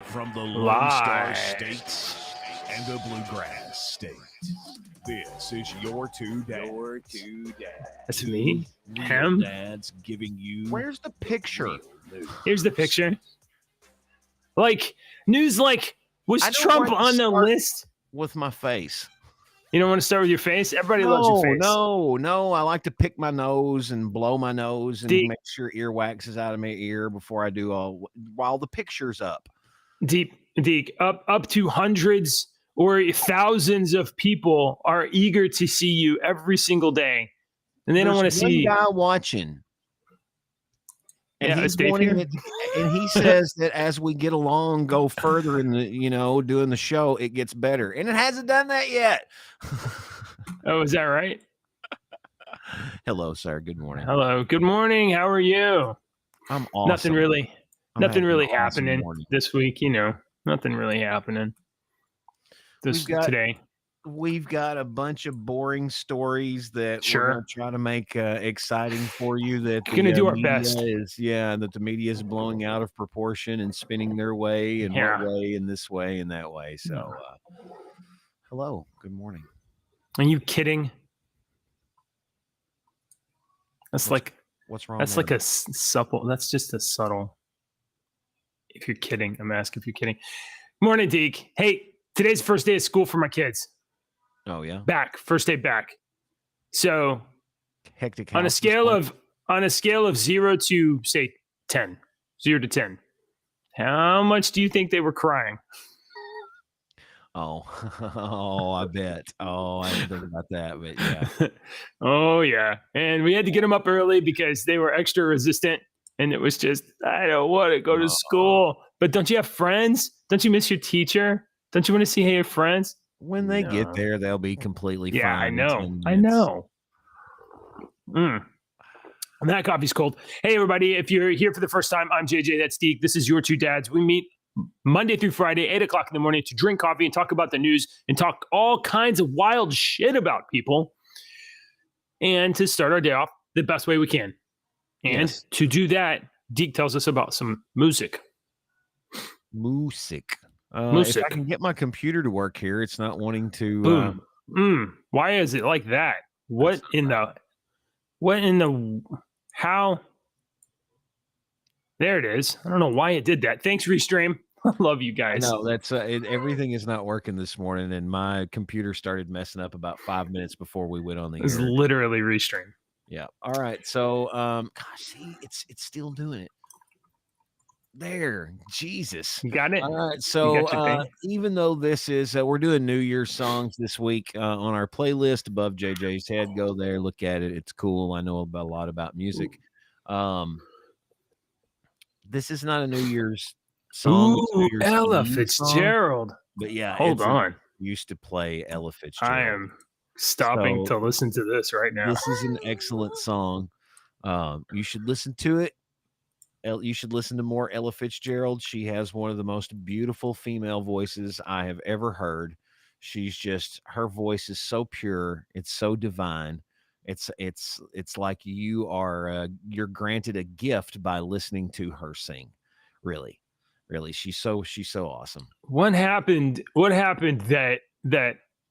From the Lone Star State and the Bluegrass State, this is your Two Dads. That's me. Real Him. dads giving you. Where's the picture? real news. Here's the picture. Like, news like, was I don't Trump want to on the start- list? With my face. You don't want to start with your face? Everybody loves your face. No. I like to pick my nose and blow my nose and Deep. make sure earwax is out of my ear before I do all while the picture's up. Deep, up to hundreds or thousands of people are eager to see you every single day. And they don't want to There's see one guy watching. And Yeah, he's is Dave wanting here? it, and he says that as we get along, go further in the, doing the show, it gets better. And it hasn't done that yet. Oh, is that right? Hello, sir. Good morning. Hello. Good morning. How are you? I'm awesome. Nothing really I'm having an awesome happening morning. this week, Nothing really happening today. We've got a bunch of boring stories that Sure. we're going to try to make exciting for you. That Going to do our media best. that the media is blowing out of proportion and spinning their way and Yeah. one way and this way and that way. So, hello, good morning. Are you kidding? That's What's wrong? that's there? like a supple. That's just a subtle. If you're kidding, I'm asking if you're kidding. Morning, Deke. Hey, today's the first day of school for my kids. Oh yeah, First day back. So hectic. on a house scale this of 0 to say 10, 0 to 10, how much do you think they were crying? morning. Oh, I bet. Oh, I didn't think about that, but yeah. Oh yeah, and we had to get them up early because they were extra resistant, and it was just I don't want to go to school. But don't you have friends? Don't you miss your teacher? Don't you want to see your friends? When they No. get there, they'll be completely Yeah, fine. I in know. 10 I minutes. know. That coffee's cold. Hey, everybody. If you're here for the first time, I'm JJ. That's Deke. This is your Two Dads. We meet Monday through Friday, 8 o'clock in the morning to drink coffee and talk about the news and talk all kinds of wild shit about people and to start our day off the best way we can. And Yes. to do that, Deke tells us about some music. Music. If Music. I can get my computer to work here, it's not wanting to. Boom. Why is it like that? What in the how? There it is. I don't know why it did that. Thanks, Restream. I love you guys. No, that's everything is not working this morning, and my computer started messing up about 5 minutes before we went on the It's air. literally Restream. Yeah. All right. So, gosh, see, it's still doing it. There, Jesus. You got it? All right. You So, got your thing? even though this is, we're doing New Year's songs this week on our playlist above JJ's head. Go there, look at it. It's cool. I know a lot about music. This is not a New Year's song. It's a New Ooh, Year's Ella Eve song, Fitzgerald. but yeah, Hold on. Used to play Ella Fitzgerald. I am stopping So, to listen to this right now. This is an excellent song. You should listen to it. You should listen to more Ella Fitzgerald. She has one of the most beautiful female voices I have ever heard. Her voice is so pure. It's so divine. It's like you're granted a gift by listening to her sing. Really, really, she's so awesome. What happened that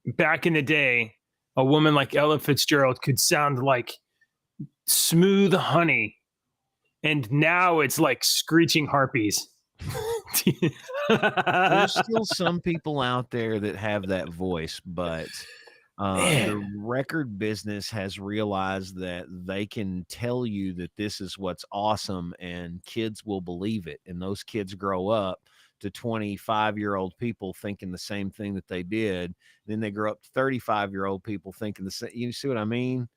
back in the day, a woman like Ella Fitzgerald could sound like smooth honey, and now it's like screeching harpies. There's still some people out there that have that voice, but the record business has realized that they can tell you that this is what's awesome, and kids will believe it. And those kids grow up to 25-year-old people thinking the same thing that they did. Then they grow up to 35-year-old people thinking the same. You see what I mean?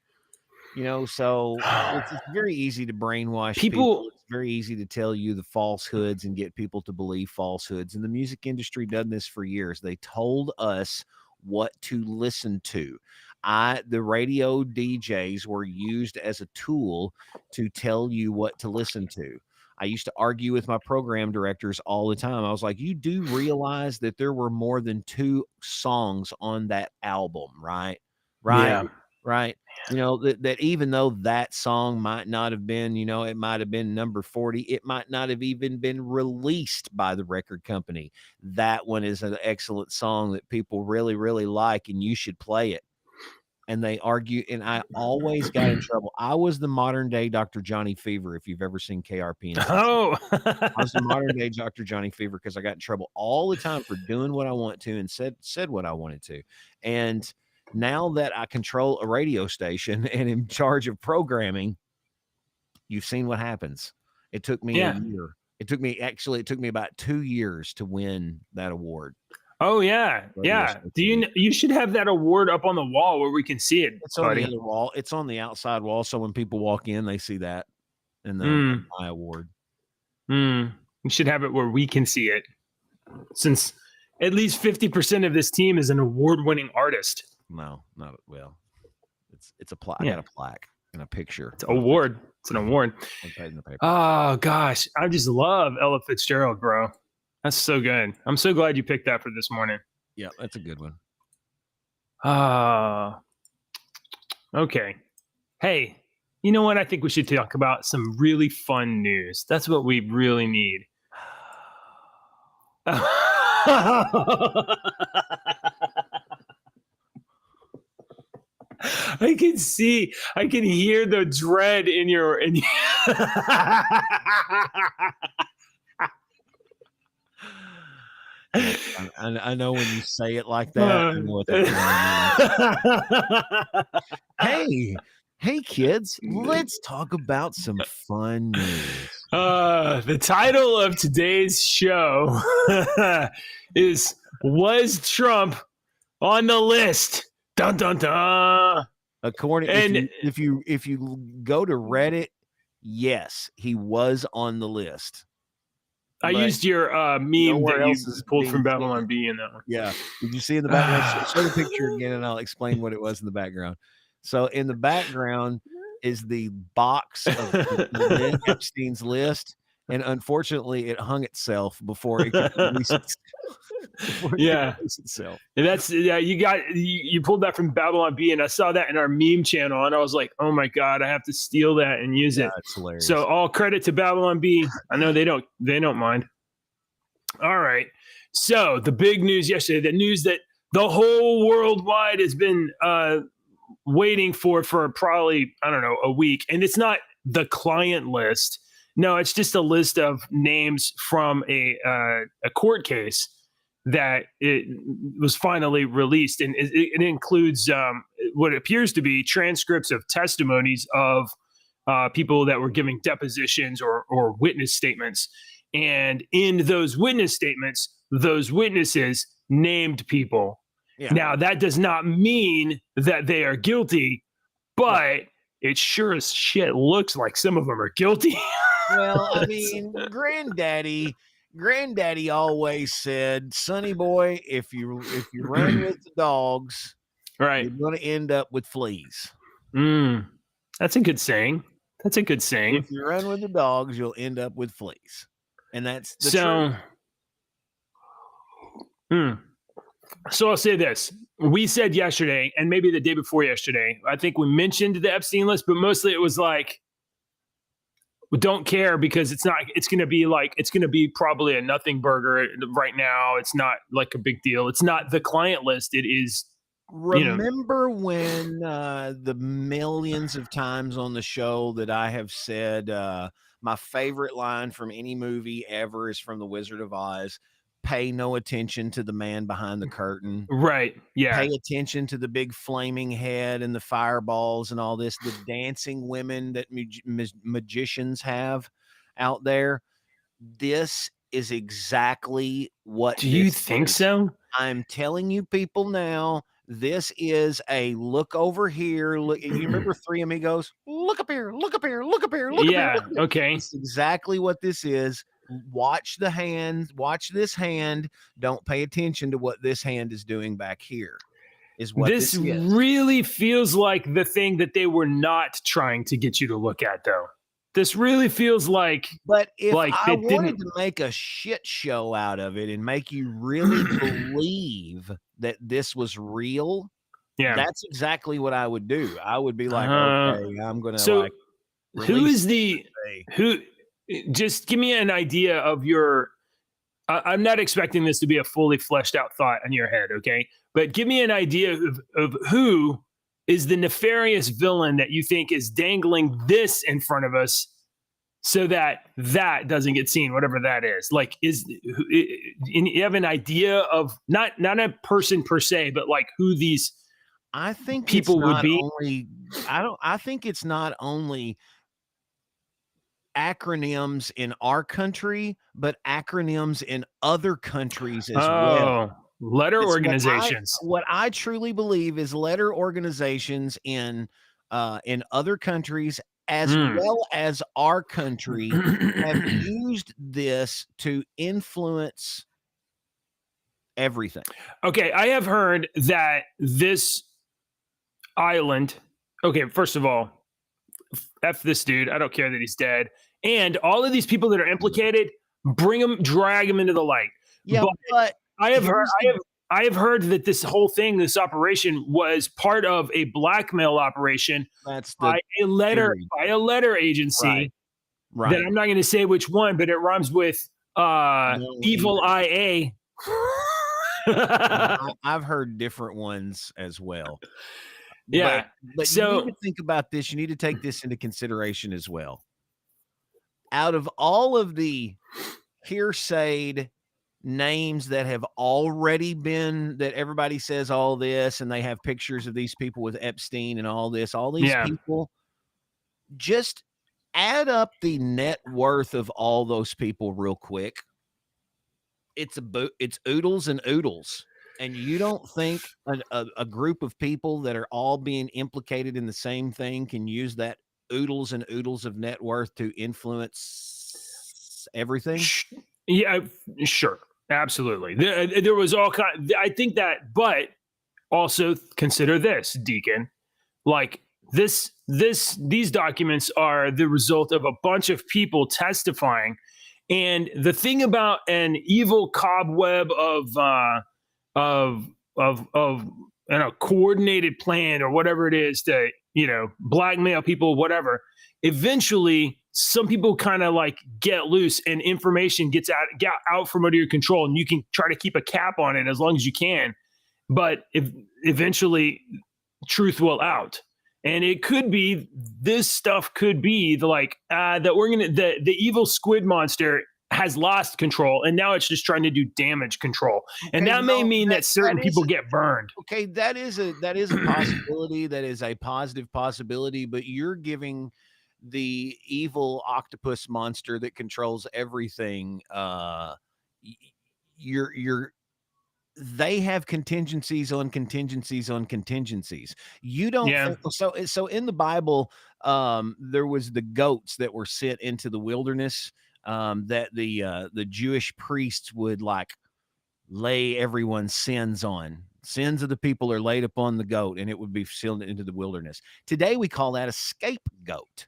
So it's very easy to brainwash people. It's very easy to tell you the falsehoods and get people to believe falsehoods. And the music industry done this for years. They told us what to listen to. The radio DJs were used as a tool to tell you what to listen to. I used to argue with my program directors all the time. I was like, you do realize that there were more than 2 songs on that album, right? Yeah. Right. You know, that even though that song might not have been, you know, it might have been number 40, it might not have even been released by the record company. That one is an excellent song that people really, really like, and you should play it. And they argue, and I always got in trouble. I was the modern day Dr. Johnny Fever, if you've ever seen KRP. Oh, I was the modern day Dr. Johnny Fever because I got in trouble all the time for doing what I want to and said what I wanted to. And now that I control a radio station and in charge of programming, you've seen what happens. It took me a year. It took me about 2 years to win that award. Oh yeah. Yeah. You should have that award up on the wall where we can see it. It's on the other wall. It's on the outside wall. So when people walk in, they see that and my award. You should have it where we can see it, since at least 50% of this team is an award-winning artist. No, not well. It's a plaque. I got a plaque and a picture. It's an award. It's an award. In the paper. Oh gosh, I just love Ella Fitzgerald, bro. That's so good. I'm so glad you picked that for this morning. Yeah, that's a good one. Okay. Hey, you know what? I think we should talk about some really fun news. That's what we really need. I can hear the dread in your I know when you say it like that. I know what that means. Hey, kids, let's talk about some fun news. The title of today's show is "Was Trump on the List?" Dun dun dun. If you go to Reddit, yes, he was on the list. I used your meme that you pulled from Babylon B in that one. Yeah. Did you see in the background? Show the picture again, and I'll explain what it was in the background. So in the background is the box of Epstein's list, and unfortunately, it hung itself before it could release itself. And that's you pulled that from Babylon B, and I saw that in our meme channel, and I was like, oh my god, I have to steal that and use it. It's hilarious. So all credit to Babylon B. I know they don't mind. All right. So the big news yesterday, the news that the whole worldwide has been waiting for probably, I don't know, a week, and it's not the client list. No, it's just a list of names from a court case that it was finally released, and it includes what appears to be transcripts of testimonies of people that were giving depositions or witness statements. And in those witness statements, those witnesses named people. Yeah. Now, that does not mean that they are guilty, but it sure as shit looks like some of them are guilty. Well, I mean, Granddaddy always said, "Sonny boy, if you run with the dogs, right, you're going to end up with fleas." That's a good saying. If you run with the dogs, you'll end up with fleas, and that's the truth. So I'll say this: we said yesterday, and maybe the day before yesterday, I think we mentioned the Epstein list, but mostly it was like, we don't care because it's going to be probably a nothing burger right now. It's not like a big deal. It's not the client list. It is. Remember when the millions of times on the show that I have said my favorite line from any movie ever is from The Wizard of Oz: "Pay no attention to the man behind the curtain." Right. Yeah. Pay attention to the big flaming head and the fireballs and all this, the dancing women that magicians have out there. This is exactly what. Do you think so? I'm telling you people now, this is a look over here. Look, you remember Three Amigos? Look up here, look up here, look up here, look up here. Look up here. Okay. It's exactly what this is. Watch the hand, watch this hand. Don't pay attention to what this hand is doing back here. Is what this is. Really feels like the thing that they were not trying to get you to look at, though. This really feels like. But if I wanted to make a shit show out of it and make you really believe that this was real, Yeah. That's exactly what I would do. I would be like, okay, I'm gonna So like who release is the today. who? Just give me an idea of your. I'm not expecting this to be a fully fleshed out thought in your head, okay? But give me an idea of who is the nefarious villain that you think is dangling this in front of us so that that doesn't get seen, whatever that is. Like, you have an idea of not a person per se, but like who these I think people it's would not be? only I think it's not only acronyms in our country, but acronyms in other countries as well. Letter It's organizations. what I truly believe is letter organizations in other countries as well as our country have used this to influence everything. Okay, I have heard that this island. Okay, first of all, F this dude. I don't care that he's dead. And all of these people that are implicated, drag them into the light. Yeah, but I have heard that this whole thing, this operation, was part of a blackmail operation by a letter agency. Right. That I'm not going to say which one, but it rhymes with evil IA. I've heard different ones as well. Yeah. But so, you need to think about this. You need to take this into consideration as well. Out of all of the hearsayed names that have already been, that everybody says all this, and they have pictures of these people with Epstein and all this, all these people, just add up the net worth of all those people real quick. It's oodles and oodles. And you don't think a group of people that are all being implicated in the same thing can use that oodles and oodles of net worth to influence everything? Yeah, sure. Absolutely. There was all kind. I think that, but also consider this, Deacon. Like these documents are the result of a bunch of people testifying. And the thing about an evil cobweb of coordinated plan or whatever it is to, blackmail people, whatever, eventually some people kind of like get loose and information get out from under your control, and you can try to keep a cap on it as long as you can. But eventually truth will out. And it could be, this stuff could be the evil squid monster has lost control, and now it's just trying to do damage control. And that may mean that certain people get burned. Okay, that is a possibility. That is a positive possibility, but you're giving the evil octopus monster that controls everything, they have contingencies on contingencies on contingencies. You don't think so in the Bible, there was the goats that were sent into the wilderness, that the Jewish priests would like lay everyone's sins on. Sins of the people are laid upon the goat, and it would be sent into the wilderness. Today we call that a scapegoat.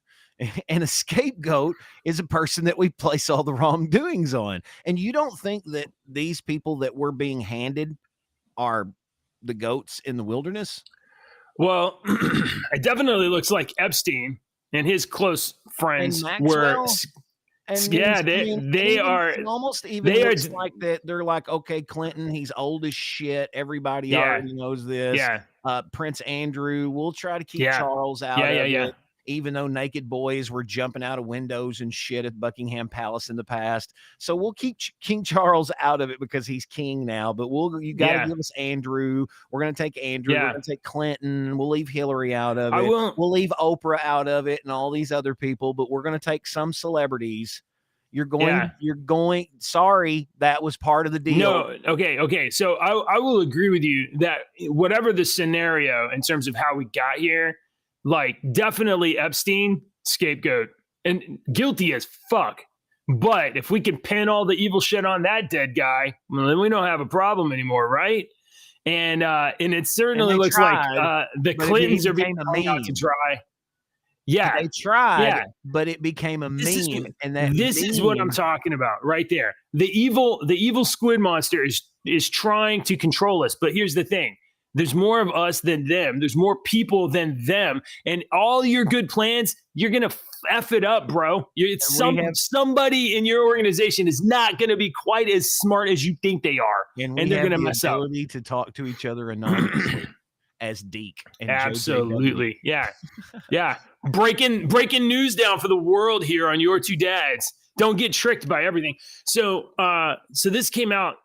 And a scapegoat is a person that we place all the wrongdoings on. And you don't think that these people that we're being handed are the goats in the wilderness? Well, it definitely looks like Epstein and his close friends were. They are almost even looks like that. They're like, okay, Clinton, he's old as shit. Everybody already knows this. Yeah. Prince Andrew, we'll try to keep Charles out of it. Even though naked boys were jumping out of windows and shit at Buckingham Palace in the past. So we'll keep King Charles out of it because he's king now, but you got to give us Andrew. We're going to take Andrew. We're going to take Clinton. We'll leave Hillary out of it. We'll leave Oprah out of it and all these other people, but we're going to take some celebrities. You're going, sorry, that was part of the deal. No, okay. So I will agree with you that whatever the scenario in terms of how we got here, like definitely Epstein, scapegoat, and guilty as fuck. But if we can pin all the evil shit on that dead guy, well, then we don't have a problem anymore, right? And it certainly looks like the Clintons are being hung out to dry. Yeah, they tried, but it became a meme. This is what I'm talking about right there. The evil squid monster is trying to control us. But here's the thing: There's more of us than them. There's more people than them. And all your good plans, you're going to F it up, bro. Somebody in your organization is not going to be quite as smart as you think they are. And they're going to mess up. Ability to talk to each other anonymously as Deke. And absolutely. Yeah. Yeah. Breaking news down for the world here on Your Two Dads. Don't get tricked by everything. So this came out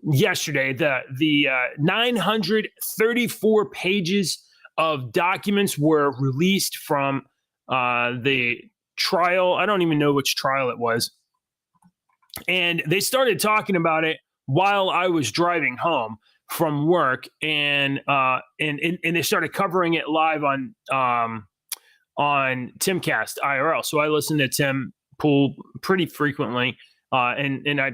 yesterday. The 934 pages of documents were released from the trial. I don't even know which trial it was. And they started talking about it while I was driving home from work, and they started covering it live on Timcast IRL. So I listen to Tim Pool pretty frequently, and I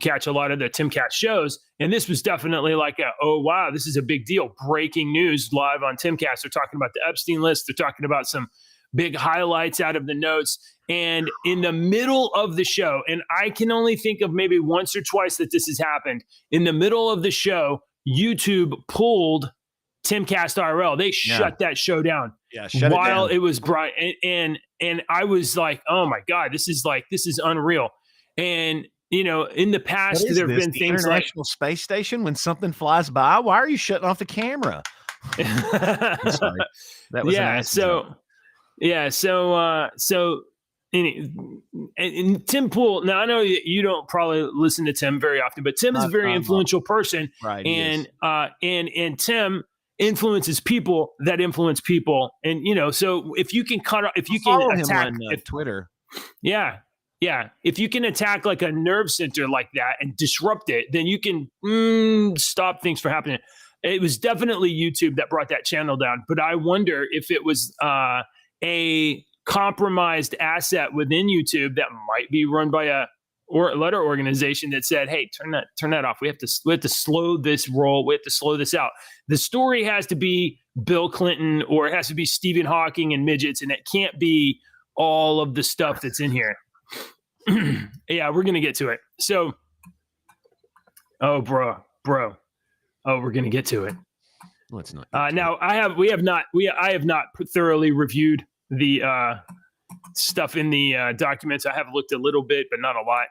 catch a lot of the Timcast shows. And this was definitely like oh wow, this is a big deal. Breaking news live on Timcast. They're talking about the Epstein list. They're talking about some big highlights out of the notes. And in the middle of the show, and I can only think of maybe once or twice that this has happened, in the middle of the show, YouTube pulled Timcast IRL. They shut that show down while it was bright. And I was like, oh my God, this is unreal. And, you know, in the past, there have been things like International Space Station. When something flies by, why are you shutting off the camera? I'm sorry. That was and Tim Pool. Now I know you don't probably listen to Tim very often, but Tim is a very influential person, right? And Tim influences people that influence people, and you know, so if you can attack him on Twitter, yeah, if you can attack like a nerve center like that and disrupt it, then you can stop things from happening. It was definitely YouTube that brought that channel down, but I wonder if it was a compromised asset within YouTube that might be run by a letter organization that said, "Hey, turn that off. We have to slow this roll. We have to slow this out. The story has to be Bill Clinton, or it has to be Stephen Hawking and midgets, and it can't be all of the stuff that's in here." Yeah, we're gonna get to it. So, bro. Oh, we're gonna get to it. Let's not. Now, I have not thoroughly reviewed the stuff in the documents. I have looked a little bit, but not a lot.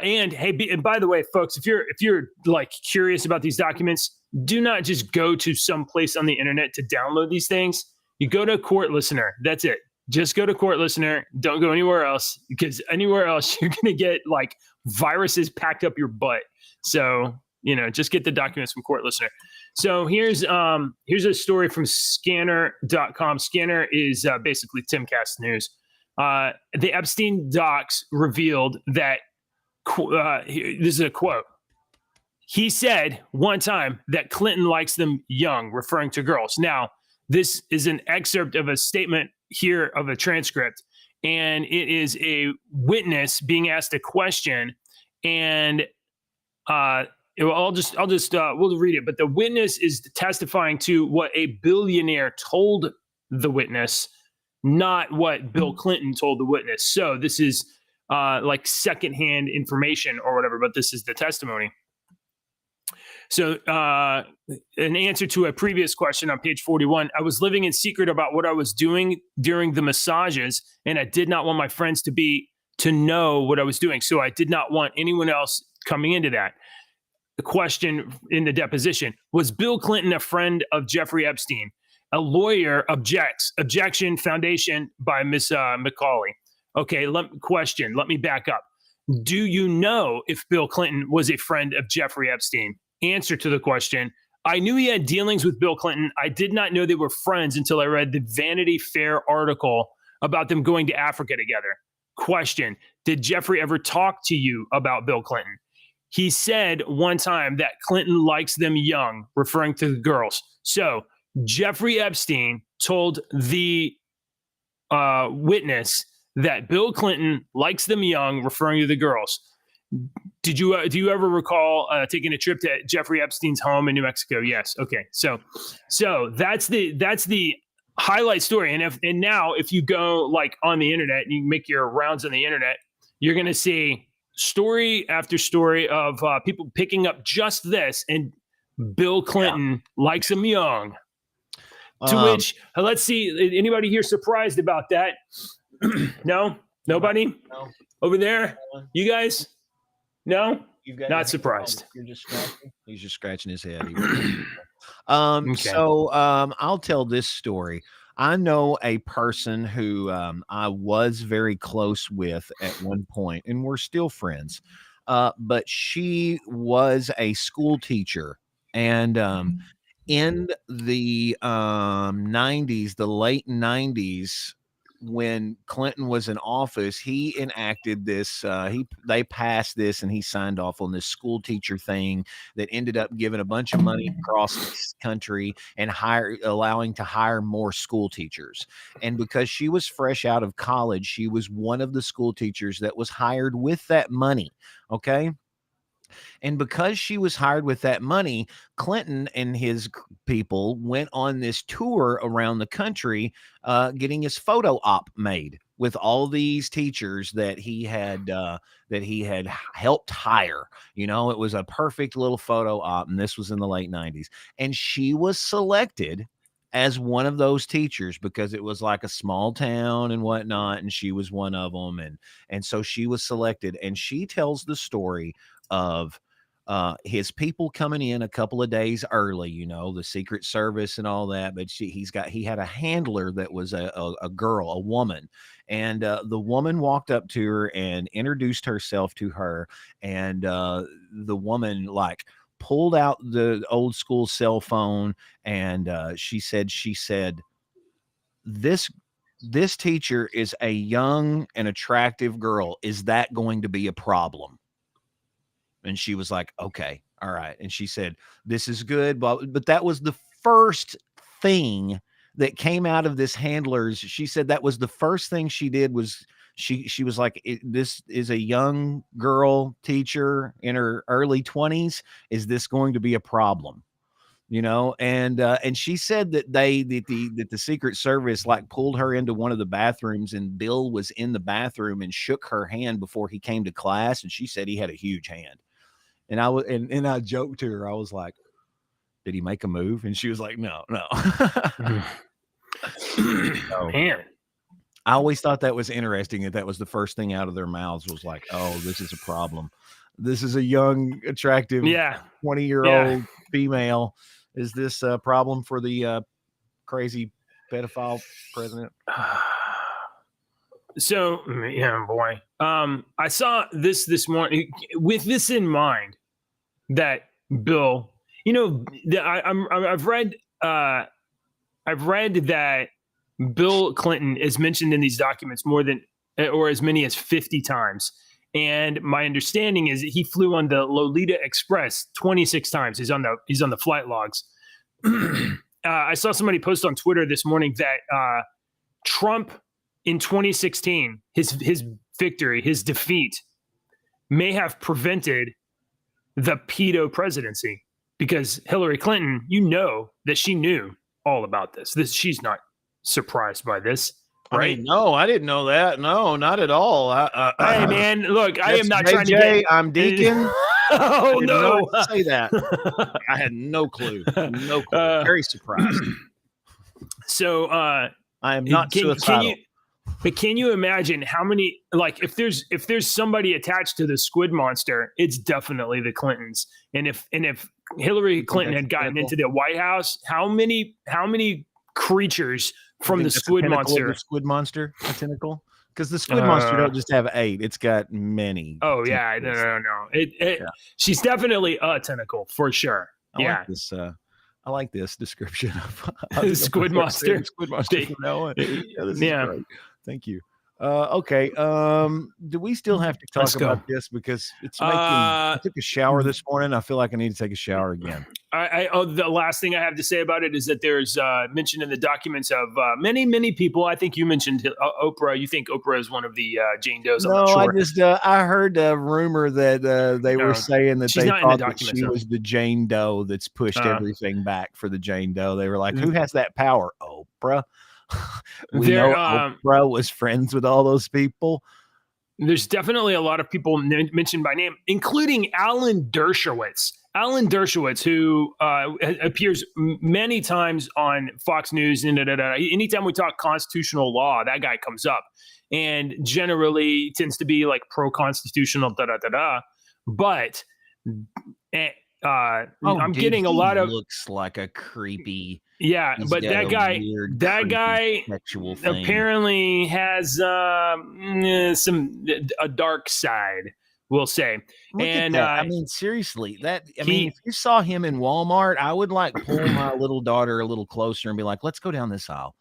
And by the way, folks, if you're like curious about these documents, do not just go to some place on the internet to download these things. You go to Court Listener. That's it. Just go to Court Listener. Don't go anywhere else, because anywhere else you're gonna get like viruses packed up your butt. So, you know, just get the documents from Court Listener. So here's a story from Scanner.com. Scanner is basically Timcast news. The Epstein docs revealed that, this is a quote. He said one time that Clinton likes them young, referring to girls. Now, this is an excerpt of a statement here of a transcript, and it is a witness being asked a question, and we'll read it. But the witness is testifying to what a billionaire told the witness, not what Bill Clinton told the witness. So this is like secondhand information or whatever, but this is the testimony. So an answer to a previous question on page 41, I was living in secret about what I was doing during the massages, and I did not want my friends to know what I was doing. So I did not want anyone else coming into that. The question in the deposition, was Bill Clinton a friend of Jeffrey Epstein? A lawyer objects. Objection, foundation by Ms. McCauley. Okay, let me back up. Do you know if Bill Clinton was a friend of Jeffrey Epstein? Answer to the question, I knew he had dealings with Bill Clinton. I did not know they were friends until I read the Vanity Fair article about them going to Africa together. Question, did Jeffrey ever talk to you about Bill Clinton? He said one time that Clinton likes them young, referring to the girls. So Jeffrey Epstein told the witness that Bill Clinton likes them young, referring to the girls. Do you ever recall taking a trip to Jeffrey Epstein's home in New Mexico? Yes. Okay. So that's the highlight story. And now if you go like on the internet and you make your rounds on the internet, you're going to see story after story of people picking up just this. And Bill Clinton likes him young. To which, let's see, anybody here surprised about that? No? Nobody? No. Over there? You guys? No? Not surprised. You're just scratching. He's just scratching his head. Okay. So I'll tell this story. I know a person who I was very close with at one point, and we're still friends. But she was a school teacher, and in the 90s, the late 90s, when Clinton was in office, he enacted this. They passed this, and he signed off on this school teacher thing that ended up giving a bunch of money across the country and allowing to hire more school teachers. And because she was fresh out of college, she was one of the school teachers that was hired with that money. Okay. And because she was hired with that money, Clinton and his people went on this tour around the country, getting his photo op made with all these teachers that he had helped hire. You know, it was a perfect little photo op, and this was in the late 90s. And she was selected as one of those teachers because it was like a small town and whatnot, and she was one of them, and so she was selected. And she tells the story of his people coming in a couple of days early, you know, the Secret Service and all that. But he had a handler that was a girl, a woman. And the woman walked up to her and introduced herself to her. And the woman pulled out the old school cell phone. And she said, this teacher is a young and attractive girl. Is that going to be a problem? And she was like, okay, all right. And she said, this is good. But that was the first thing that came out of this handler's. She said that was the first thing she did was she was like, this is a young girl teacher in her early 20s. Is this going to be a problem? You know, and she said that the Secret Service pulled her into one of the bathrooms, and Bill was in the bathroom and shook her hand before he came to class. And she said he had a huge hand. And I joked to her. I was like, did he make a move? And she was like, no. So, man, I always thought that was interesting that was the first thing out of their mouths was like, oh, this is a problem. This is a young, attractive 20-year-old female. Is this a problem for the crazy pedophile president? So, yeah, boy. I saw this morning with this in mind that Bill, you know, I've read that Bill Clinton is mentioned in these documents more than or as many as 50 times. And my understanding is that he flew on the Lolita Express 26 times. He's on the flight logs. I saw somebody post on Twitter this morning that Trump in 2016, his victory, his defeat, may have prevented the pedo presidency because Hillary Clinton, you know that she knew all about this. She's not surprised by this, right? I mean, no, I didn't know that. No, not at all. Hey, man, look, I am not trying to get... I'm Deacon. Oh, no. Say that. I had no clue. No clue. Very surprised. So, I am not suicidal. But can you imagine how many, if there's somebody attached to the squid monster, it's definitely the Clintons. And if Hillary Clinton had gotten into the White House, how many creatures from the squid monster? The squid monster, a tentacle? Because the squid monster don't just have 8; it's got many. Oh yeah, no. She's definitely a tentacle for sure. I like this description of squid monster. Squid monster. Yeah. Great. Thank you. Okay. Do we still have to talk about this because it's making? I took a shower this morning. I feel like I need to take a shower again. The last thing I have to say about it is that there's mention in the documents of many people. I think you mentioned Oprah. You think Oprah is one of the Jane Does? I'm not sure. I heard a rumor that they were saying that they thought that she was the Jane Doe that's pushed everything back for the Jane Doe. They were like, who has that power? Oprah. We know Oprah was friends with all those people. There's definitely a lot of people mentioned by name, including Alan Dershowitz. Alan Dershowitz, who appears many times on Fox News, and anytime we talk constitutional law, that guy comes up, and generally tends to be like pro-constitutional, But I'm getting a lot of looks like a creepy. Yeah, but that guy sexual thing. apparently has a dark side, we'll say. Look at that. I mean, seriously, if you saw him in Walmart, I would like pull my little daughter a little closer and be like, let's go down this aisle.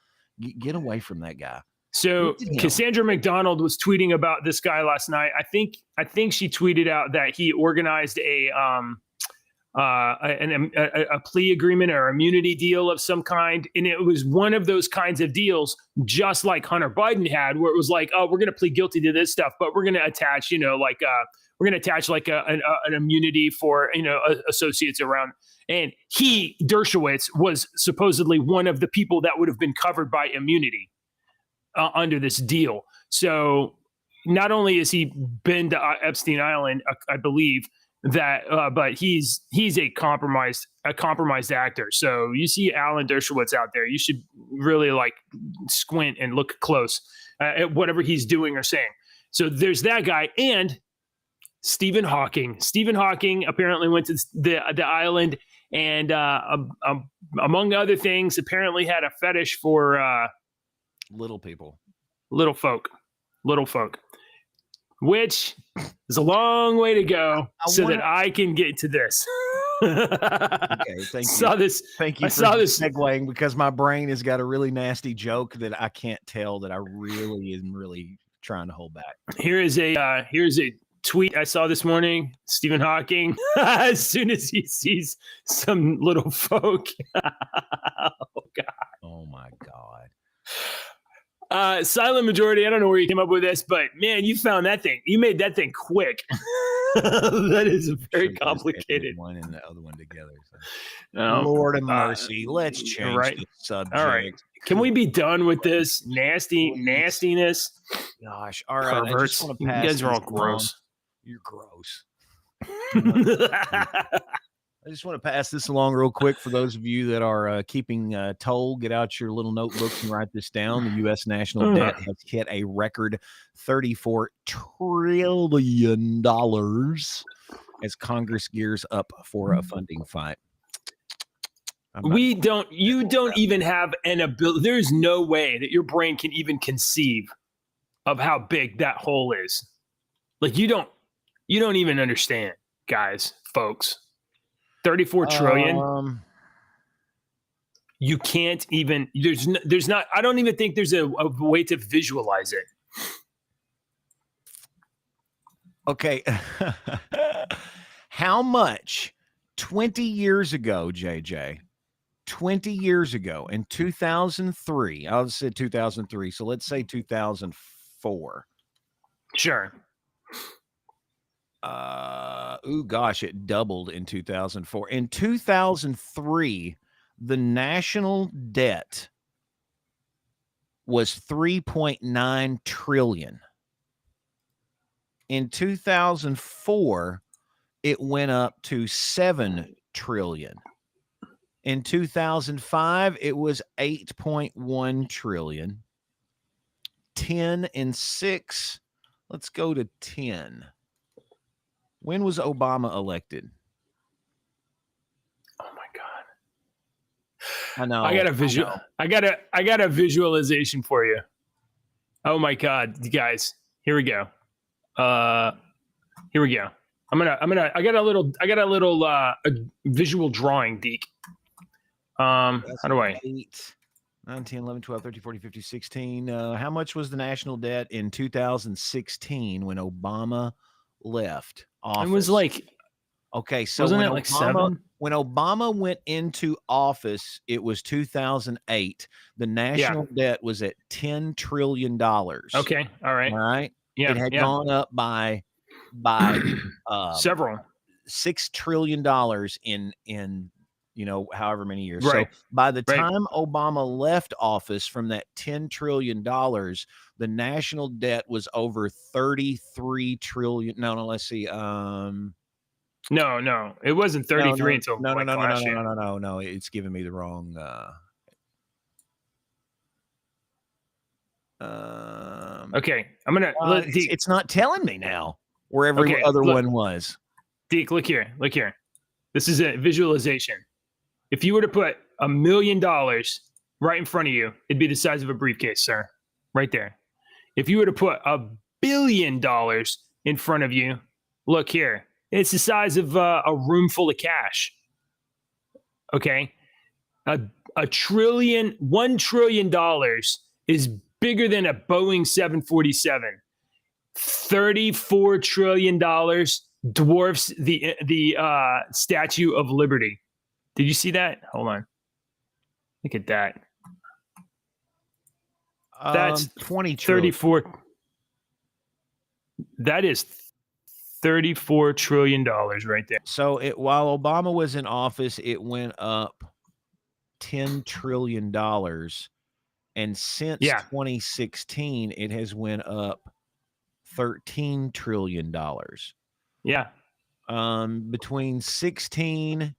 Get away from that guy. So Cassandra McDonald was tweeting about this guy last night. I think she tweeted out that he organized a plea agreement or immunity deal of some kind. And it was one of those kinds of deals, just like Hunter Biden had, where it was like, oh, we're going to plead guilty to this stuff, but we're going to attach, an immunity for, associates around. And Dershowitz was supposedly one of the people that would have been covered by immunity under this deal. So not only has he been to Epstein Island, I believe, but he's a compromised actor. So you see Alan Dershowitz out there, you should really like squint and look close at whatever he's doing or saying. So there's that guy, and Stephen Hawking. Stephen Hawking apparently went to the island, and among other things, apparently had a fetish for little people, little folk. Which is a long way to go that I can get to this. Okay, thank you. Thank you for segueing, because my brain has got a really nasty joke that I can't tell that I really am trying to hold back. Here's a tweet I saw this morning. Stephen Hawking, as soon as he sees some little folk. Oh God. Oh my God. Silent majority. I don't know where you came up with this, but man, you found that thing. You made that thing quick. That is very complicated. One and the other one together. So. Lord of mercy. Let's change the subject. All right. Can we be done with this nastiness? Gosh. All right. Perverts. You guys are all gross. You're gross. I just want to pass this along real quick for those of you that are keeping toll. Get out your little notebooks and write this down. The U.S. national debt has hit a record $34 trillion as Congress gears up for a funding fight. You don't even have an ability. There's no way that your brain can even conceive of how big that hole is. Like you don't even understand, guys, folks. 34 trillion. You can't even, there's not, I don't even think there's a way to visualize it. Okay. How much 20 years ago, JJ, 20 years ago in 2003, I'll say 2003. So let's say 2004. Sure. It doubled in 2004. In 2003, the national debt was 3.9 trillion. In 2004, it went up to 7 trillion. In 2005, it was 8.1 trillion. 10 and 6. Let's go to 10. When was Obama elected? Oh my God. I know. I got a visual. I got a visualization for you. Oh my God, you guys. Here we go. Here we go. I got a little a visual drawing, Deke. How do I? 8, 9, 10, 11, 12, 13, 14, 15, 16. How much was the national debt in 2016 when Obama left office? It was like, okay, so wasn't it like 7? When Obama went into office, it was 2008. The national debt was at $10 trillion. Okay, all right. All right. Yeah, it had gone up by several $6 trillion in however many years. Right. So by the time Obama left office, from that $10 trillion, the national debt was over 33 trillion. No, let's see. No. It wasn't 33 until last year. No. It's giving me the wrong. Okay, I'm gonna. It's not telling me now where every other one was. Deke, look here. This is a visualization. If you were to put $1 million right in front of you, it'd be the size of a briefcase, sir. Right there. If you were to put $1 billion in front of you, look here. It's the size of a room full of cash. Okay. $1 trillion is bigger than a Boeing 747. $34 trillion dwarfs the Statue of Liberty. Did you see that? Hold on. Look at that. That's 20 34. That is $34 trillion right there. So while Obama was in office, it went up $10 trillion. And since 2016, it has went up $13 trillion. Yeah. Between 16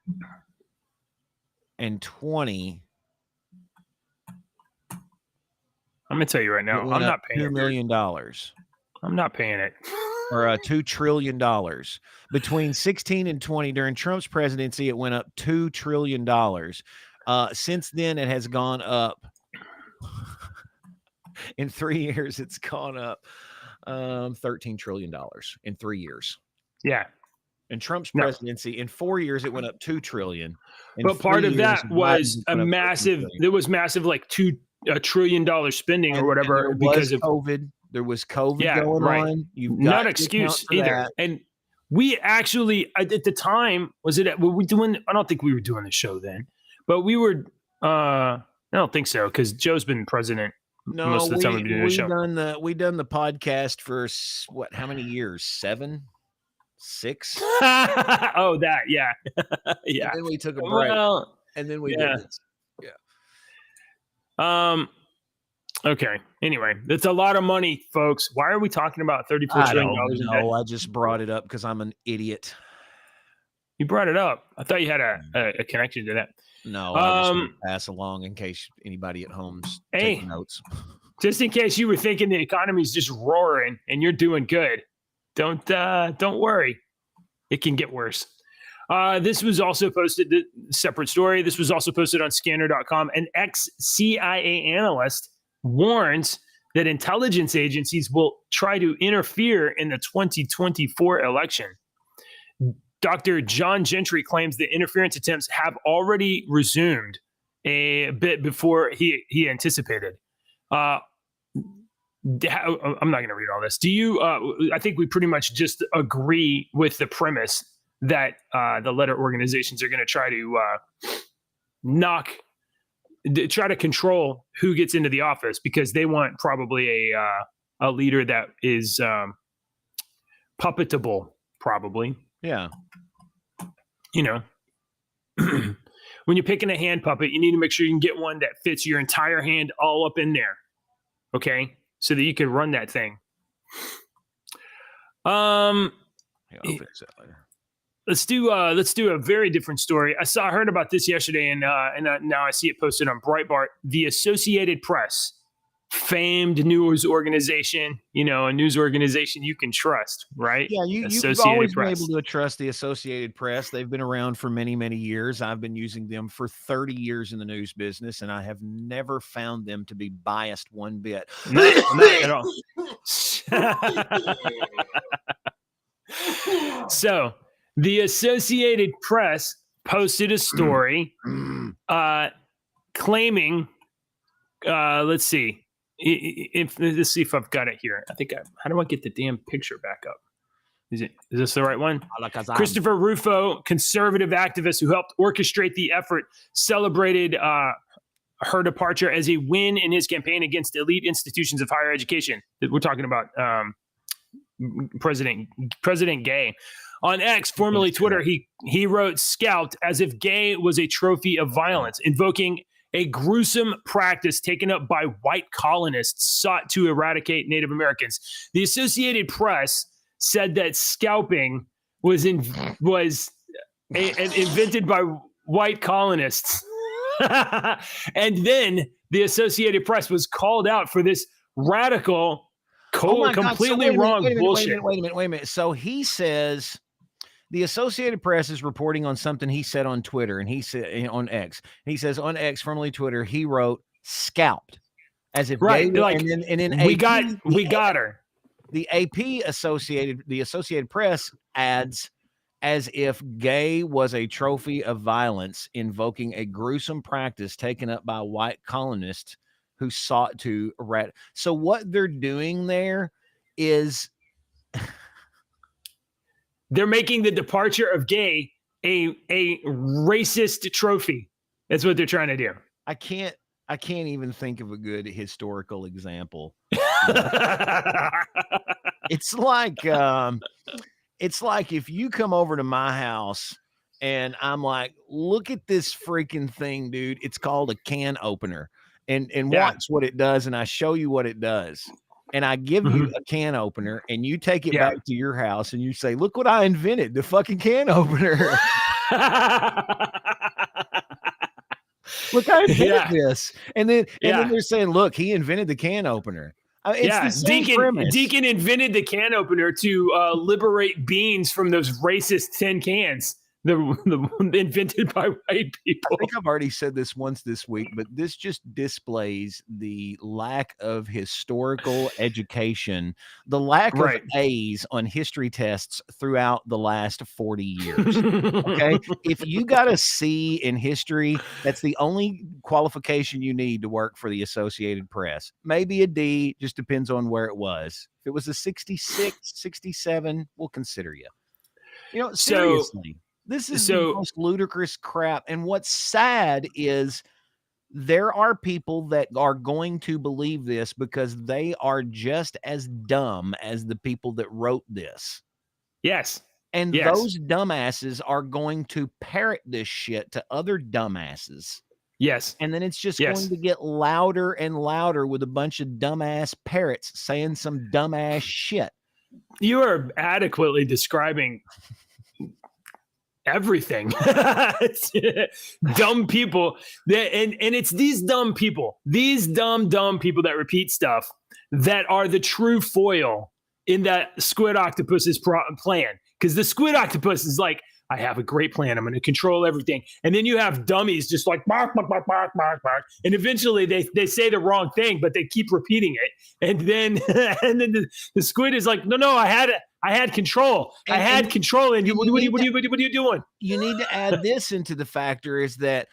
and 20. I'm going to tell you right now, I'm not paying $2 million. I'm not paying it. Or $2 trillion. Between 16 and 20 during Trump's presidency, it went up $2 trillion. Since then, it has gone up. In 3 years, it's gone up $13 trillion in 3 years. Yeah. In Trump's presidency, in 4 years, it went up $2 trillion. But part of that was massive, like $2 trillion spending or whatever because of COVID. There was COVID going on. You've got not excuse either. That. And we actually, at the time, were we doing, I don't think we were doing the show then, but we were, I don't think so, because Joe's been president most of the time we've been doing the show. We done the podcast for how many years? 7? 6? Oh, that, yeah. Yeah. And then we took a break. And then we did this. Yeah. Okay. Anyway, that's a lot of money, folks. Why are we talking about $34 trillion? No, I just brought it up because I'm an idiot. You brought it up. I thought you had a connection to that. No, I just pass along in case anybody at home's taking notes. Just in case you were thinking the economy's just roaring and you're doing good, don't worry. It can get worse. This was also posted, separate story. This was also posted on scanner.com. An ex-CIA analyst warns that intelligence agencies will try to interfere in the 2024 election. Dr. John Gentry claims that interference attempts have already resumed a bit before he anticipated. I'm not going to read all this. Do you? I think we pretty much just agree with the premise that the letter organizations are going to try to try to control who gets into the office because they want probably a leader that is puppetable, probably. Yeah. You know, when you're picking a hand puppet, you need to make sure you can get one that fits your entire hand all up in there. Okay. So that you can run that thing. I'll fix that later. Let's do a very different story. I heard about this yesterday, and now I see it posted on Breitbart. The Associated Press, famed news organization, a news organization you can trust, right? Yeah, you've always been able to trust the Associated Press. They've been around for many, many years. I've been using them for 30 years in the news business, and I have never found them to be biased one bit. Not at all. So, the Associated Press posted a story claiming, let's see if I've got it here. How do I get the damn picture back up? Is this the right one? Christopher Rufo, conservative activist who helped orchestrate the effort, celebrated her departure as a win in his campaign against elite institutions of higher education. We're talking about President Gay. On X, formerly Twitter, he wrote "Scout" as if Gay was a trophy of violence, invoking a gruesome practice taken up by white colonists sought to eradicate Native Americans. The Associated Press said that scalping was invented by white colonists. And then the Associated Press was called out for this radical, completely wrong bullshit. Wait a minute. So he says the Associated Press is reporting on something he said on Twitter, and he said on X. He says on X, formerly Twitter, he wrote "scalped," as if right. gay, Like, and then we AP, got her. The Associated Press adds, as if gay was a trophy of violence, invoking a gruesome practice taken up by white colonists who sought to So what they're doing there is they're making the departure of gay a racist trophy. That's what they're trying to do. I can't even think of a good historical example. It's like if you come over to my house and I'm like, look at this freaking thing, dude. It's called a can opener. And watch what it does, and I show you what it does. And I give you a can opener, and you take it back to your house, and you say, look what I invented, the fucking can opener. Look, I invented this. And then they're saying, look, he invented the can opener. It's the same premise. Deacon invented the can opener to liberate beans from those racist tin cans. The invented by white people. I think I've already said this once this week, but this just displays the lack of historical education, the lack of A's on history tests throughout the last 40 years. Okay. If you got a C in history, that's the only qualification you need to work for the Associated Press. Maybe a D, just depends on where it was. If it was a 66, 67, we'll consider you. Seriously. This is the most ludicrous crap. And what's sad is there are people that are going to believe this because they are just as dumb as the people that wrote this. Yes. And those dumbasses are going to parrot this shit to other dumbasses. Yes. And then it's just going to get louder and louder with a bunch of dumbass parrots saying some dumbass shit. You are adequately describing everything. Dumb people and it's these dumb people, these dumb people that repeat stuff that are the true foil in that squid octopus's plan. Because the squid octopus is like, I have a great plan. I'm going to control everything. And then you have dummies just like bark, bark, bark, bark, bark, bark. And eventually they say the wrong thing, but they keep repeating it. And then the squid is like, no, I had control. I had control. And what are you doing? You need to add this into the factor is that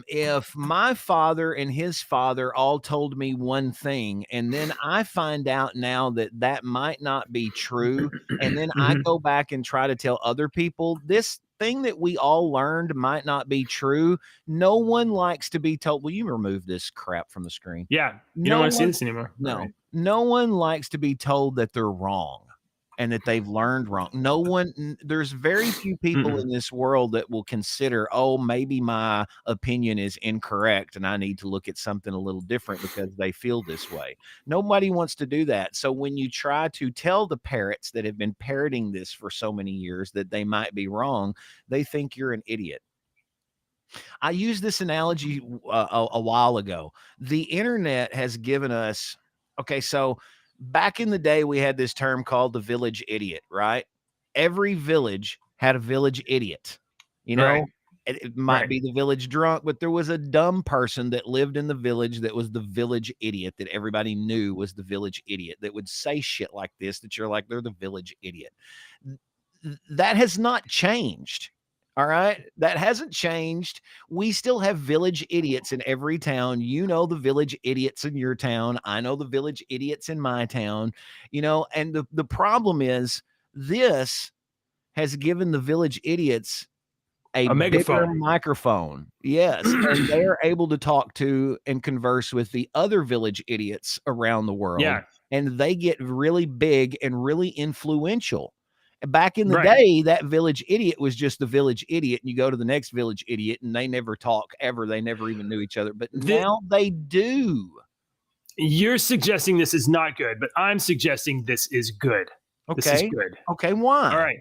if my father and his father all told me one thing, and then I find out now that might not be true, and then I go back and try to tell other people this thing that we all learned might not be true. No one likes to be told, will you remove this crap from the screen? Yeah. You don't want to see this anymore. No. Right. No one likes to be told that they're wrong and that they've learned wrong. There's very few people in this world that will consider, oh, maybe my opinion is incorrect and I need to look at something a little different because they feel this way. Nobody wants to do that. So when you try to tell the parrots that have been parroting this for so many years that they might be wrong, they think you're an idiot. I used this analogy a while ago. The internet has given us, okay, so back in the day, we had this term called the village idiot, right? Every village had a village idiot. It might be the village drunk, but there was a dumb person that lived in the village that was the village idiot that everybody knew was the village idiot that would say shit like this, that you're like, they're the village idiot. That has not changed. All right. That hasn't changed. We still have village idiots in every town. You know, the village idiots in your town. I know the village idiots in my town, and the problem is this has given the village idiots a megaphone microphone. Yes. And they are able to talk to and converse with the other village idiots around the world. Yeah. And they get really big and really influential. Back in the day, that village idiot was just the village idiot. And you go to the next village idiot and they never talk ever. They never even knew each other. But now they do. You're suggesting this is not good, but I'm suggesting this is good. Okay. This is good. Okay. Why? All right.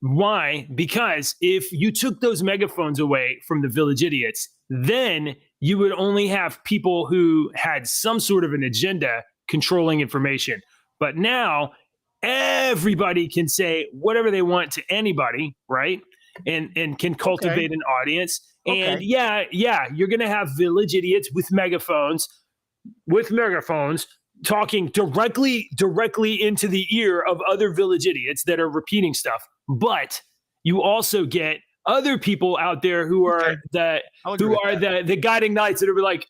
Why? Because if you took those megaphones away from the village idiots, then you would only have people who had some sort of an agenda controlling information. But now everybody can say whatever they want to anybody, right? And can cultivate an audience. And yeah, you're going to have village idiots with megaphones talking directly into the ear of other village idiots that are repeating stuff. But you also get other people out there who are the guiding knights that are like,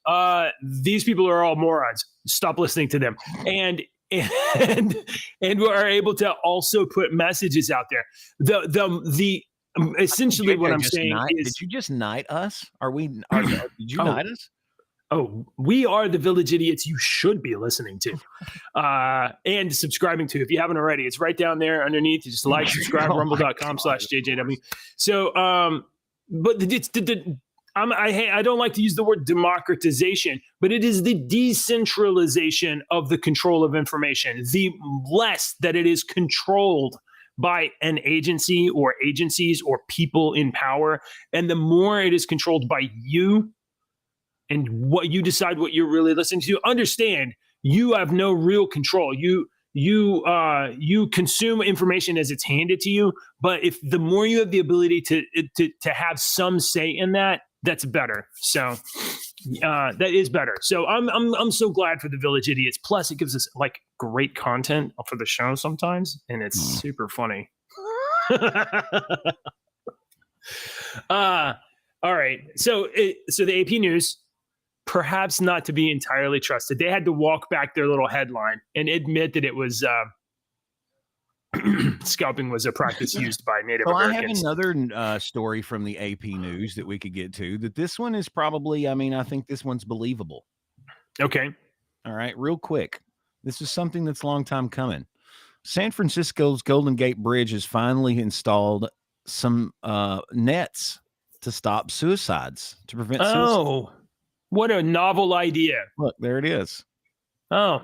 these people are all morons. Stop listening to them. And we are able to also put messages out there. The essentially what I'm saying is, did you just knight us? Did you knight us? Oh, we are the village idiots you should be listening to and subscribing to. If you haven't already, it's right down there underneath. You just like, subscribe, rumble.com/JJW. So, but I don't like to use the word democratization, but it is the decentralization of the control of information. The less that it is controlled by an agency or agencies or people in power, and the more it is controlled by you, and what you decide what you're really listening to. Understand, you have no real control. You consume information as it's handed to you. But if the more you have the ability to have some say in that, that's better. So that is better. So I'm so glad for the village idiots. Plus, it gives us like great content for the show sometimes, and it's super funny. All right. So the AP News, perhaps not to be entirely trusted. They had to walk back their little headline and admit that it was scalping was a practice used by Native Americans. I have another story from the AP News that we could get to. That this one is probably, I think this one's believable. Okay. All right, real quick. This is something that's a long time coming. San Francisco's Golden Gate Bridge has finally installed some nets to stop suicides, to prevent suicide. Oh, what a novel idea. Look, there it is. Oh.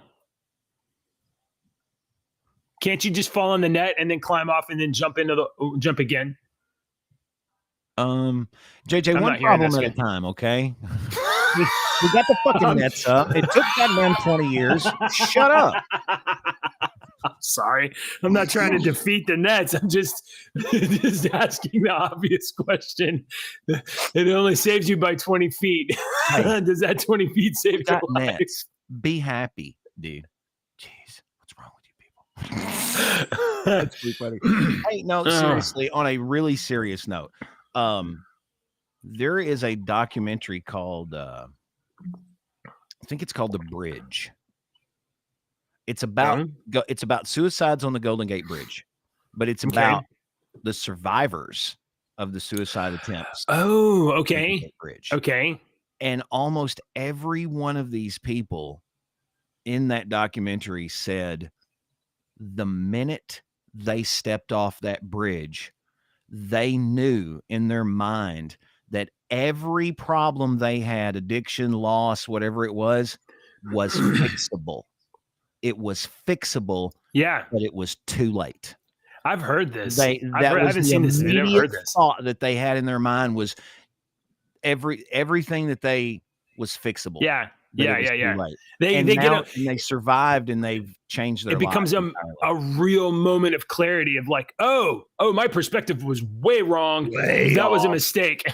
Can't you just fall on the net and then climb off and then jump again? JJ, one problem at a time, okay? we got the fucking nets up. It took that man 20 years. Shut up. I'm sorry. I'm not trying to defeat the nets. I'm just asking the obvious question. It only saves you by 20 feet. Hey, does that 20 feet save your life? Nets. Be happy, dude. Jeez, what's wrong with you people? That's pretty funny. Hey, no, seriously, on a really serious note, there is a documentary called, I think it's called The Bridge. It's about suicides on the Golden Gate Bridge, but it's about the survivors of the suicide attempts. Oh, okay. Bridge. Okay. And almost every one of these people in that documentary said the minute they stepped off that bridge, they knew in their mind that every problem they had, addiction, loss, whatever it was fixable. It was fixable. Yeah. But it was too late. I've heard this. I haven't seen this. I never heard this. Thought that they had in their mind was everything that they was fixable. Yeah. Yeah. They survived and they've changed their lives. It becomes a real moment of clarity of like, oh, my perspective was way wrong. That was a mistake.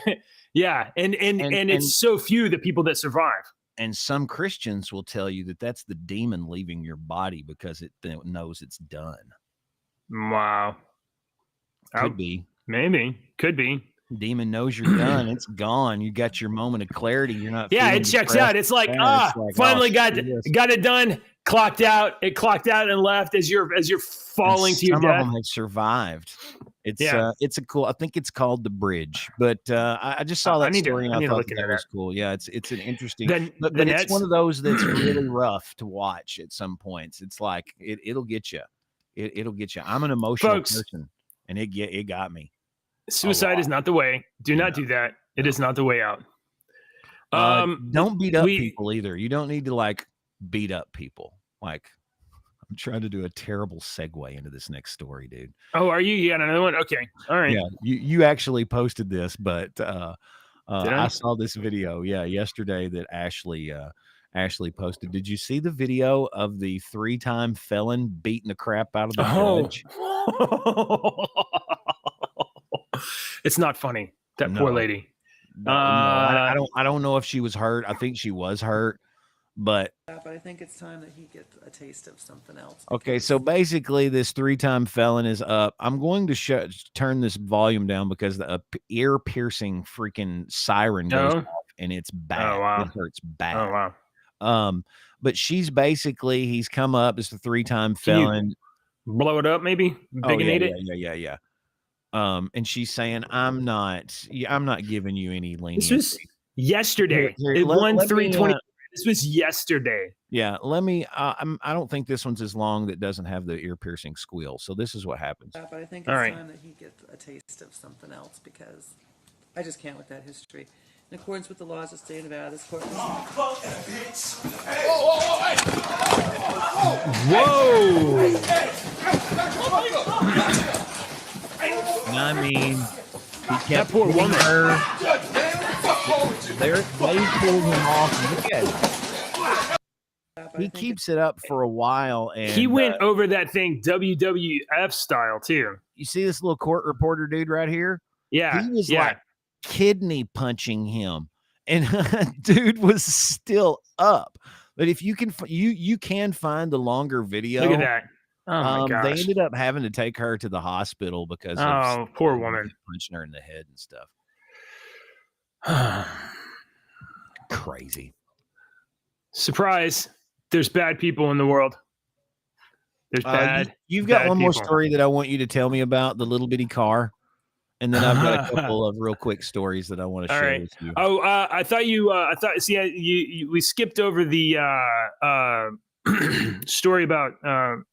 Yeah. And it's so few the people that survive. And some Christians will tell you that that's the demon leaving your body because it knows it's done. Wow. Could be. Maybe. Could be. Demon knows you're done. It's gone. You got your moment of clarity. You're not. Yeah, it checks out. It's like, finally got it done. Clocked out. It clocked out and left as you're falling to your death. Some of them have survived. It's a cool. I think it's called The Bridge. But I just saw that story and I thought that was cool. Yeah, it's an interesting. But it's one of those that's really rough to watch at some points. It's like it'll get you. It'll get you. I'm an emotional person, and it got me. Suicide is not the way. Do not do that. It is not the way out. Don't beat up people either. You don't need to beat up people. I'm trying to do a terrible segue into this next story, dude. Oh, are you? You got another one? Okay. All right. Yeah, you actually posted this, but Did I saw this video, yesterday that Ashley posted. Did you see the video of the 3-time felon beating the crap out of the judge? It's not funny. That poor lady. No, I don't know if she was hurt. I think she was hurt, but I think it's time that he gets a taste of something else. okay, so basically this 3-time felon is up. I'm going to turn this volume down because the ear-piercing freaking siren goes off, and it's bad. Oh, wow. It hurts bad. Oh, wow. But he's he's come up as the 3-time felon. Blow it up, maybe? Bigonate it? Yeah. And she's saying, I'm not giving you any leniency. This was yesterday. It won 320. This was yesterday. Yeah, let me. I don't think this one's as long that doesn't have the ear-piercing squeal. So this is what happens. But I think it's time that he gets a taste of something else because I just can't with that history. In accordance with the laws of the state of Nevada, this court. Whoa! I mean, he kept that poor woman. They pulled him off. Look at him. He keeps it up for a while, and he went over that thing WWF style too. You see this little court reporter dude right here? Yeah, he was like kidney punching him, and dude was still up. But if you can, you can find the longer video. Look at that. Oh my gosh. They ended up having to take her to the hospital because of poor woman punching her in the head and stuff. Crazy. Surprise. There's bad people in the world. There's bad. You've got one more story that I want you to tell me about, the little bitty car. And then I've got a couple of real quick stories that I want to share with you. Oh, we skipped over the story about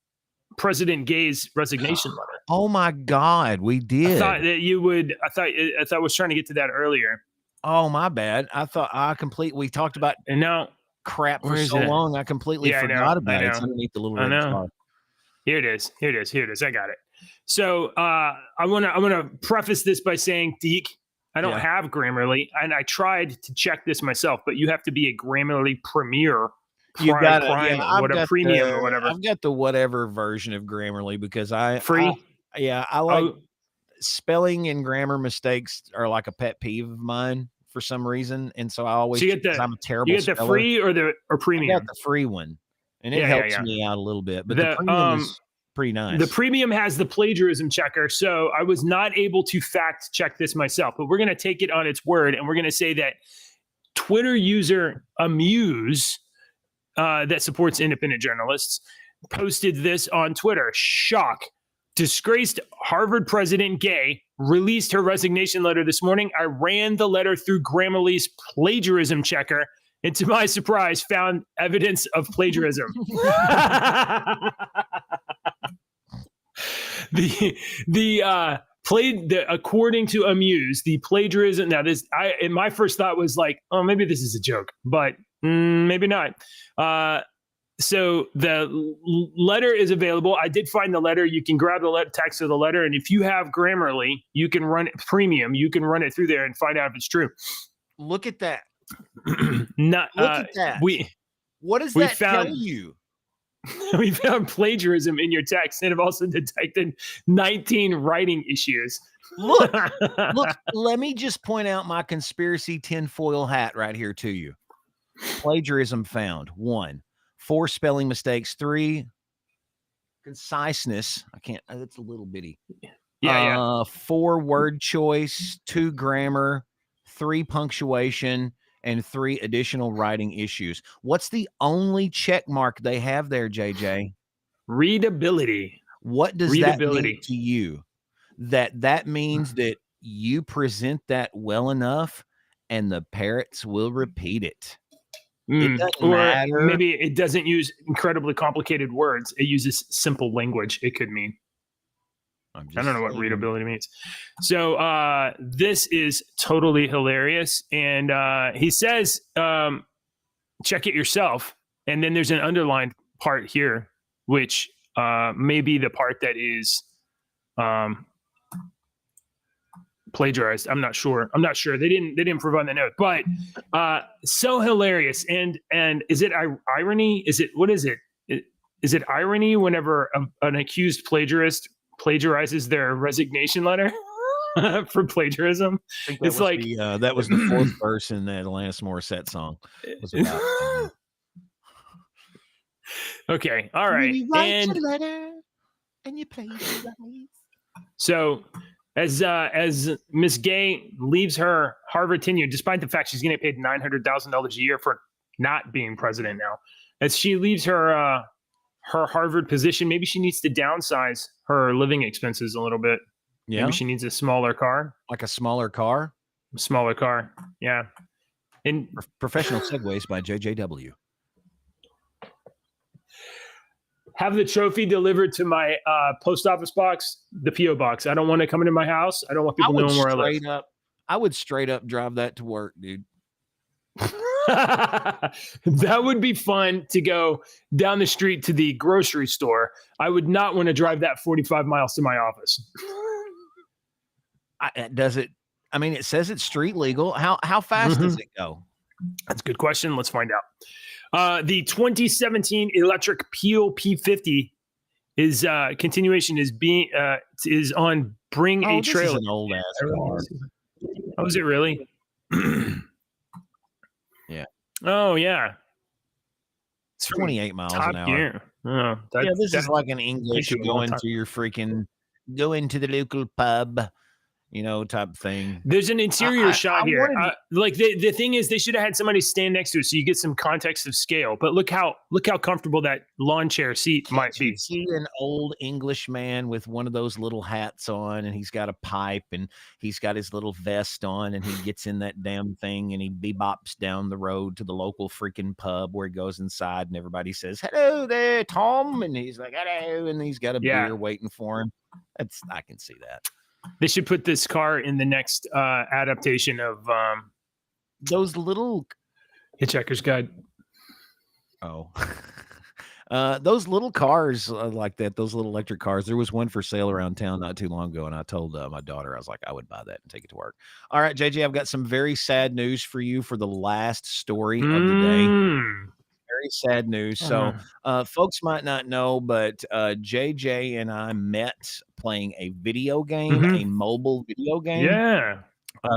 President Gay's resignation letter. Oh my God, we did. I thought that you would. I was trying to get to that earlier. Oh, my bad. We talked about and now crap for so long. I completely forgot about it. It's underneath the little red car. Here it is. I got it. So I want to preface this by saying, Deke, I don't have Grammarly, and I tried to check this myself, but you have to be a Grammarly Premier. You got premium or whatever. I've got the whatever version of Grammarly because I like spelling and grammar mistakes are like a pet peeve of mine for some reason, and so I always. So I'm a terrible. You get the free or premium? I got the free one, and it helps me out a little bit. But the premium is pretty nice. The premium has the plagiarism checker, so I was not able to fact check this myself. But we're going to take it on its word, and we're going to say that Twitter user Amuse. That supports independent journalists, posted this on Twitter. Shock. Disgraced Harvard president Gay released her resignation letter this morning. I ran the letter through Grammarly's plagiarism checker, and to my surprise, found evidence of plagiarism. According to Amuse, the plagiarism. Now, and my first thought was like, oh, maybe this is a joke, but maybe not. So the letter is available. I did find the letter. You can grab the text of the letter, and if you have Grammarly, you can run it premium. You can run it through there and find out if it's true. Look at that. Look at that. What does that tell you? We found plagiarism in your text and have also detected 19 writing issues. Look, let me just point out my conspiracy tinfoil hat right here to you. Plagiarism found. 1, 4 spelling mistakes. 3, conciseness. That's a little bitty. 4 word choice. 2 grammar. 3 punctuation. And 3 additional writing issues. What's the only check mark they have there, JJ? Readability. What does that mean to you? That means that you present that well enough and the parrots will repeat it. It doesn't matter. Maybe it doesn't use incredibly complicated words. It uses simple language. It could mean. I don't know what readability means. So this is totally hilarious. And he says, check it yourself. And then there's an underlined part here. which may be the part that is plagiarized. I'm not sure. They didn't provide the note, but so hilarious. And is it irony? What is it? Is it irony whenever an accused plagiarist plagiarizes their resignation letter for plagiarism? I think that was that was the fourth verse in that Alanis Morissette song. Was about okay, all right. You write your letter and you plagiarize. So as Miss Gay leaves her Harvard tenure, despite the fact she's getting paid $900,000 a year for not being president now, as she leaves her Harvard position, maybe she needs to downsize her living expenses a little bit. Yeah. Maybe she needs a smaller car. Like a smaller car? Smaller car. Yeah. And Professional Segways by JJW. Have the trophy delivered to my post office box, the P.O. box. I don't want it coming to my house. I don't want people knowing where I live. I would straight up drive that to work, dude. That would be fun to go down the street to the grocery store. I would not want to drive that 45 miles to my office. Does it? I mean, it says it's street legal. How fast does it go? That's a good question. Let's find out. The 2017 electric Peel P50 is continuation is on Bring a Trailer. This is an old ass car. Oh, is it really? Yeah. Oh, yeah. It's 28 miles an hour. Gear. Oh, this is like an English go into the local pub, type thing. There's an interior shot here. Like the thing is, they should have had somebody stand next to it so you get some context of scale. But look how comfortable that lawn chair seat might be. See an old English man with one of those little hats on, and he's got a pipe, and he's got his little vest on, and he gets in that damn thing, and he bebops down the road to the local freaking pub where he goes inside, and everybody says, "Hello there, Tom," and he's like, "Hello," and he's got a beer waiting for him. I can see that. They should put this car in the next adaptation of those little Hitchhiker's Guide. Oh, those little cars like that, those little electric cars. There was one for sale around town not too long ago, and I told my daughter, I was like, I would buy that and take it to work. All right, JJ, I've got some very sad news for you for the last story of the day. Very sad news. So folks might not know, but JJ and I met playing a video game, a mobile video game. Yeah.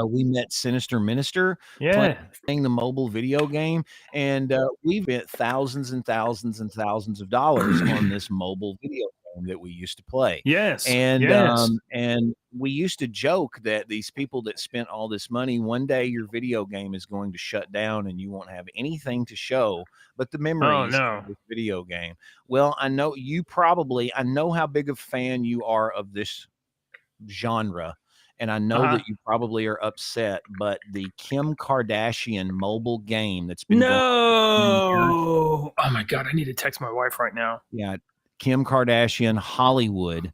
We met Sinister Minister playing the mobile video game, and we spent thousands and thousands and thousands of dollars on this mobile video game that we used to play. Yes. And we used to joke that these people that spent all this money, one day your video game is going to shut down and you won't have anything to show but the memories of this video game. Well, I know how big a fan you are of this genre. And I know that you probably are upset, but the Kim Kardashian mobile game that's been oh my God, I need to text my wife right now. Yeah, Kim Kardashian Hollywood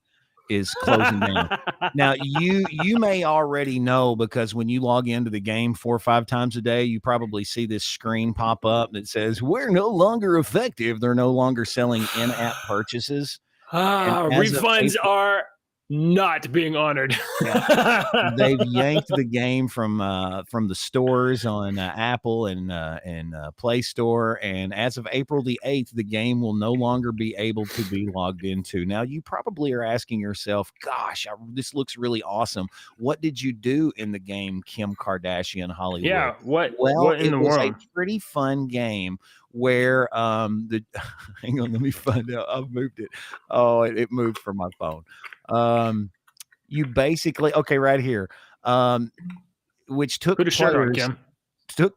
is closing down. Now, you may already know, because when you log into the game 4 or 5 times a day, you probably see this screen pop up that says, "We're no longer effective." They're no longer selling in-app purchases. Refunds are not being honored. They've yanked the game from the stores on Apple and Play Store, and as of April the 8th, the game will no longer be able to be logged into. Now, you probably are asking yourself, "Gosh, this looks really awesome. What did you do in the game, Kim Kardashian Hollywood?" Yeah, what in the was world? A pretty fun game where hang on, let me find out. I've moved it. Oh, it moved from my phone. You basically right here, which took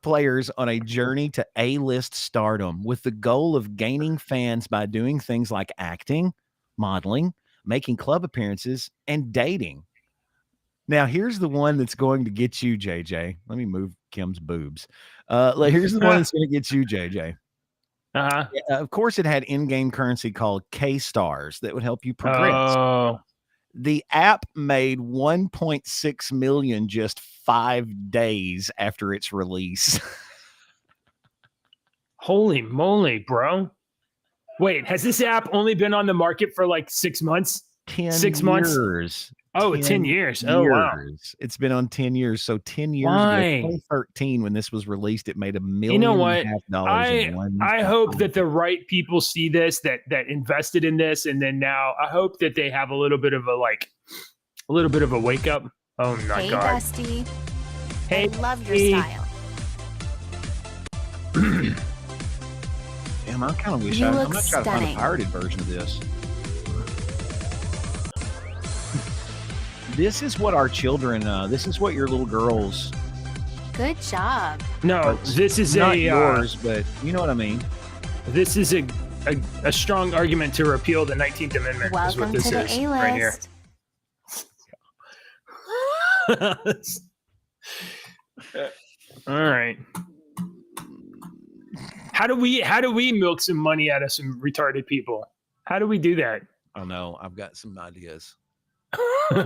players on a journey to A-list stardom with the goal of gaining fans by doing things like acting, modeling, making club appearances, and dating. Now, here's the one that's going to get you, JJ. Let me move Kim's boobs. Here's the one that's going to get you, JJ. Of course, it had in-game currency called K-Stars that would help you progress. The app made 1.6 million just 5 days after its release. Holy moly, bro. Wait, has this app only been on the market for like 6 months? 10 6 months? years. Oh, 10 years. Oh, wow. It's been on 10 years. So 10 years Why? ago, 2013, when this was released, it made $1.5 million. You know what? in one I hope that the right people see this, that invested in this, and then now I hope that they have a little bit of a wake up. Oh my Hey, God. Dusty. Hey, I love your hey. style. Damn, I kind of wish You I'm look not trying to find a stunning. pirated version of this. This is what our children, this is what your little girls, Good job. No, this is not a yours, but you know what I mean. this is a strong argument to repeal the 19th Amendment. is what Welcome this to the is A right here. list. All right. How do we milk some money out of some retarded people? How do we do that? Oh no, I've got some ideas. We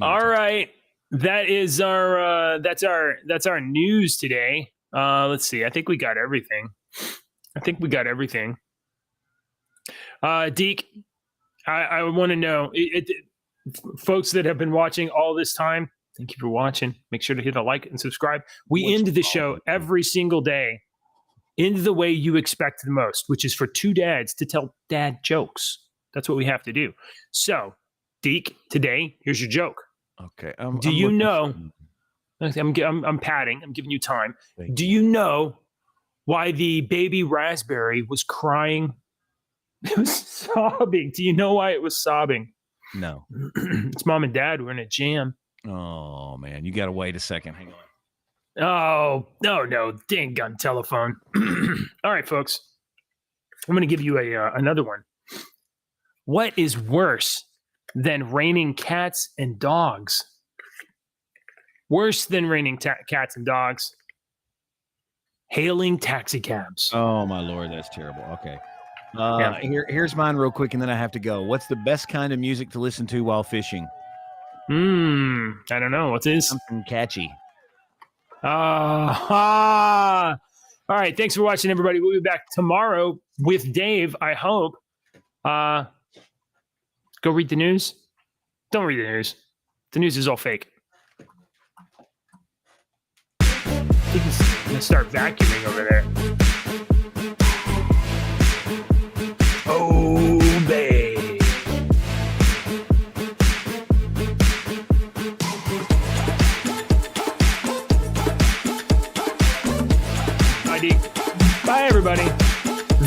All right. That is our that's our news today. Let's see. I think we got everything. Deke, I want to know, folks that have been watching all this time, thank you for watching. Make sure to hit a like and subscribe. We end the show every single day in the way you expect the most, which is for two dads to tell dad jokes. That's what we have to do. So, Deke, today, here's your joke. Okay. Do you know? I'm padding. I'm giving you time. Do you know why the baby raspberry was crying? It was sobbing. Do you know why it was sobbing? No. Its mom and dad were in a jam. Oh man, you got to wait a second. Hang on. Oh, no, dang gun telephone. All right, folks. I'm going to give you another one. What is worse than raining cats and dogs? Worse than raining cats and dogs. Hailing taxi cabs. Oh my Lord, that's terrible. Okay. Yeah. Here's mine real quick, and then I have to go. What's the best kind of music to listen to while fishing? I don't know. What's this? Something catchy. All right. Thanks for watching, everybody. We'll be back tomorrow with Dave, I hope. Go read the news. Don't read the news. The news is all fake. I think he's going to start vacuuming over there. Oh, babe. Bye, Deke. Bye, everybody.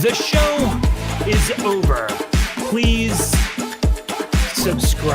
The show is over. Please subscribe.